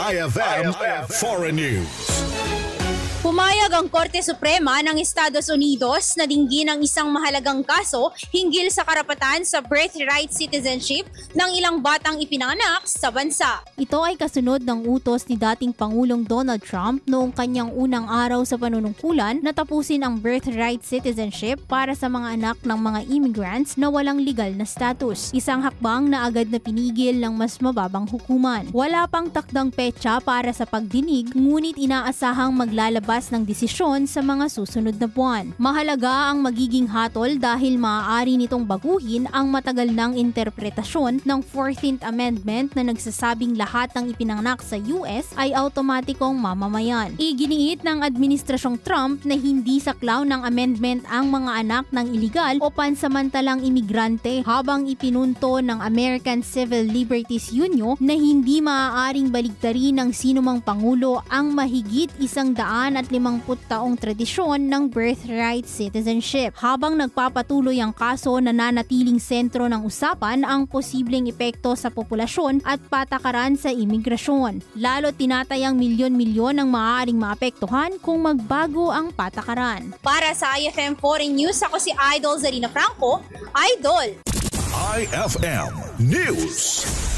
IFM Foreign News. Pumayag ang Korte Suprema ng Estados Unidos na dinggin ang isang mahalagang kaso hinggil sa karapatan sa birthright citizenship ng ilang batang ipinanganak sa bansa. Ito ay kasunod ng utos ni dating Pangulong Donald Trump noong kanyang unang araw sa panunungkulan na tapusin ang birthright citizenship para sa mga anak ng mga immigrants na walang legal na status. Isang hakbang na agad na pinigil ng mas mababang hukuman. Wala pang takdang petsa para sa pagdinig, ngunit inaasahang maglalabas ng desisyon sa mga susunod na buwan. Mahalaga ang magiging hatol dahil maaari nitong baguhin ang matagal ng interpretasyon ng 14th Amendment na nagsasabing lahat ng ipinanganak sa US ay automatikong mamamayan. Iginiit ng Administrasyong Trump na hindi saklaw ng amendment ang mga anak ng iligal o pansamantalang imigrante, habang ipinunto ng American Civil Liberties Union na hindi maaaring baligtarin ng sinumang pangulo ang mahigit 150 taong tradisyon ng birthright citizenship. Habang nagpapatuloy ang kaso, nananatiling sentro ng usapan ang posibleng epekto sa populasyon at patakaran sa imigrasyon. Lalo tinatayang milyon-milyon ang maaaring maapektuhan kung magbago ang patakaran. Para sa IFM Foreign News, ako si Idol Zarina Franco, Idol! IFM News.